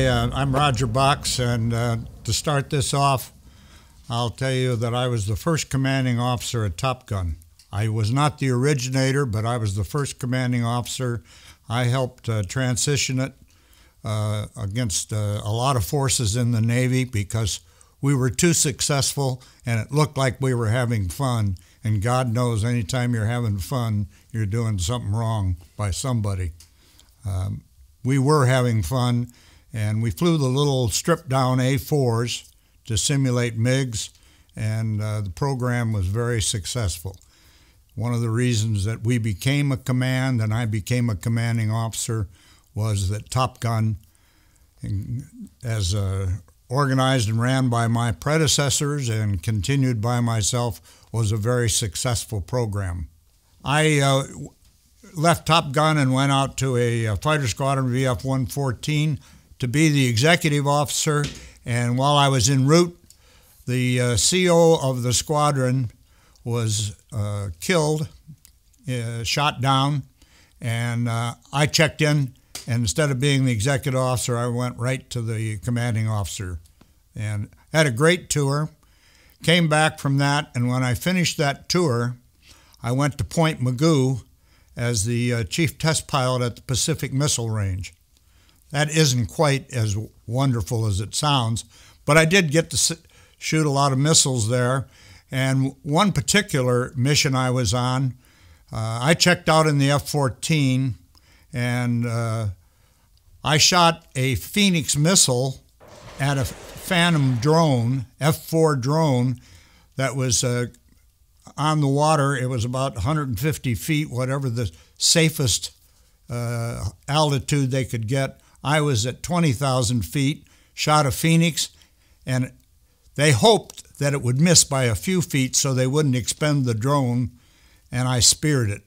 I'm Roger Box, and to start this off, I'll tell you that I was the first commanding officer at Top Gun. I was not the originator, but I was the first commanding officer. I helped transition it against a lot of forces in the Navy because we were too successful and it looked like we were having fun. And God knows anytime you're having fun, you're doing something wrong by somebody. We were having fun, and we flew the little stripped-down A4s to simulate MiGs, and the program was very successful. One of the reasons that we became a command and I became a commanding officer was that Top Gun, as organized and ran by my predecessors and continued by myself, was a very successful program. I left Top Gun and went out to a fighter squadron VF-114 to be the executive officer, and while I was en route, the CO of the squadron was killed, shot down, and I checked in, and instead of being the executive officer, I went right to the commanding officer and had a great tour. Came back from that, and when I finished that tour, I went to Point Mugu as the chief test pilot at the Pacific Missile Range. That isn't quite as wonderful as it sounds, but I did get to shoot a lot of missiles there. And one particular mission I was on, I checked out in the F-14, and I shot a Phoenix missile at a Phantom drone, F-4 drone, that was on the water. It was about 150 feet, whatever the safest altitude they could get. I was at 20,000 feet, shot a Phoenix, and they hoped that it would miss by a few feet so they wouldn't expend the drone, and I speared it.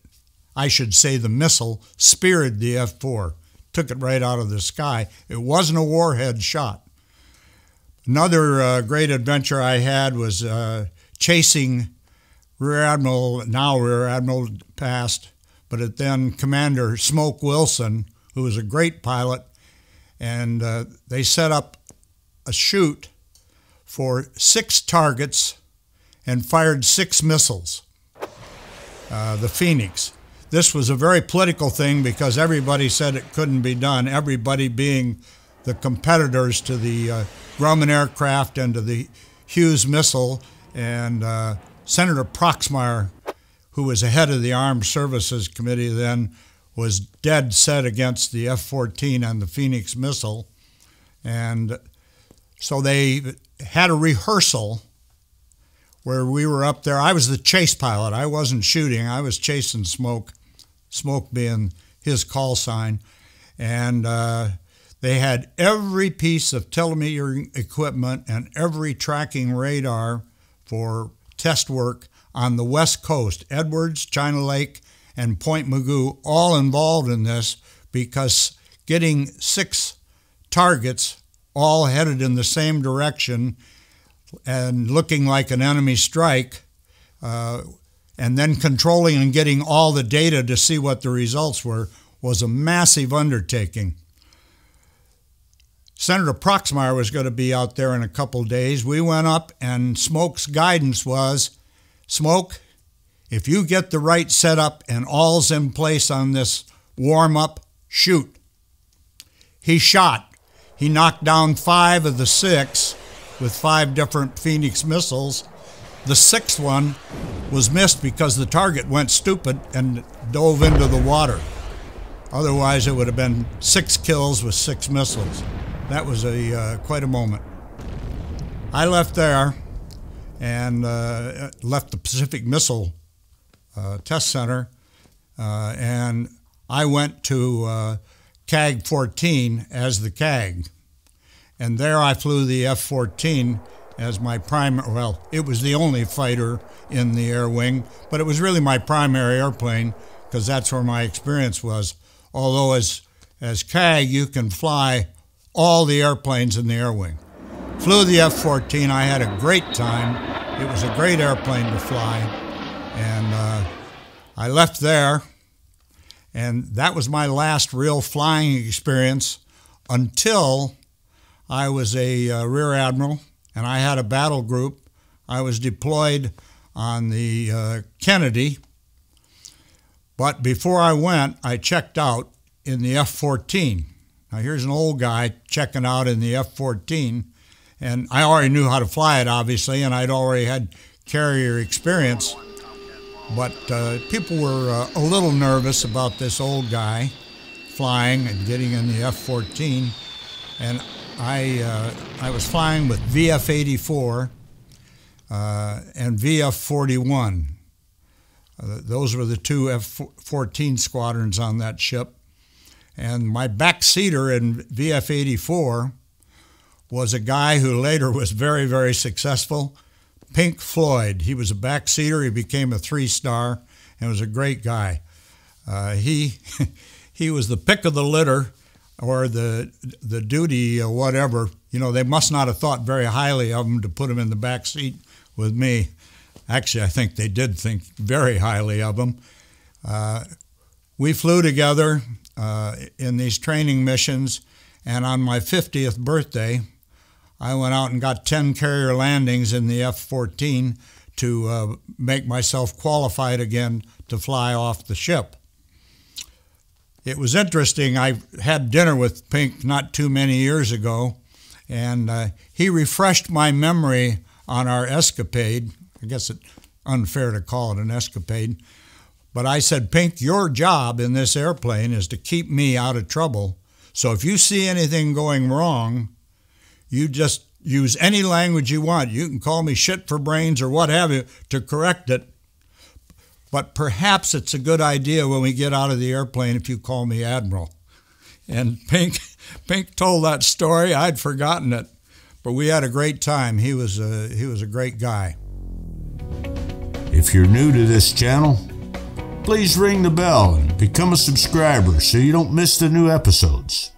I should say the missile speared the F-4, took it right out of the sky. It wasn't a warhead shot. Another great adventure I had was chasing Rear Admiral, now Rear Admiral passed, but then Commander Smoke Wilson, who was a great pilot, and they set up a shoot for 6 targets and fired 6 missiles, the Phoenix. This was a very political thing because everybody said it couldn't be done, everybody being the competitors to the Grumman aircraft and to the Hughes missile, and Senator Proxmire, who was the head of the Armed Services Committee then, was dead set against the F-14 and the Phoenix missile. And so they had a rehearsal where we were up there. I was the chase pilot. I wasn't shooting. I was chasing Smoke, Smoke being his call sign. And they had every piece of telemetering equipment and every tracking radar for test work on the West Coast, Edwards, China Lake, and Point Mugu, all involved in this because getting 6 targets all headed in the same direction and looking like an enemy strike, and then controlling and getting all the data to see what the results were, was a massive undertaking. Senator Proxmire was going to be out there in a couple days. We went up, and Smoke's guidance was, Smoke, if you get the right setup and all's in place on this warm-up, shoot. He shot. He knocked down 5 of the 6 with 5 different Phoenix missiles. The 6th one was missed because the target went stupid and dove into the water. Otherwise, it would have been 6 kills with 6 missiles. That was quite a moment. I left there and left the Pacific Missile Test Center, and I went to CAG-14 as the CAG. And there I flew the F-14 as my primary, well, it was the only fighter in the air wing, but it was really my primary airplane because that's where my experience was. Although as CAG, you can fly all the airplanes in the air wing. Flew the F-14, I had a great time. It was a great airplane to fly. And I left there, and that was my last real flying experience until I was a rear admiral, and I had a battle group. I was deployed on the Kennedy, but before I went, I checked out in the F-14. Now here's an old guy checking out in the F-14, and I already knew how to fly it, obviously, and I'd already had carrier experience, but people were a little nervous about this old guy flying and getting in the F-14, and I was flying with VF-84 and VF-41. Those were the two F-14 squadrons on that ship. And my backseater in VF-84 was a guy who later was very, very successful, Pink Floyd. He was a backseater. He became a 3-star and was a great guy. He was the pick of the litter, or the duty whatever. You know, they must not have thought very highly of him to put him in the back seat with me. Actually, I think they did think very highly of him. We flew together in these training missions, and on my 50th birthday, I went out and got 10 carrier landings in the F-14 to make myself qualified again to fly off the ship. It was interesting. I had dinner with Pink not too many years ago, and he refreshed my memory on our escapade. I guess it's unfair to call it an escapade. But I said, Pink, your job in this airplane is to keep me out of trouble. So if you see anything going wrong, you just use any language you want. You can call me shit for brains or what have you to correct it. But perhaps it's a good idea when we get out of the airplane if you call me Admiral. And Pink told that story. I'd forgotten it. But we had a great time. He was a great guy. If you're new to this channel, please ring the bell and become a subscriber so you don't miss the new episodes.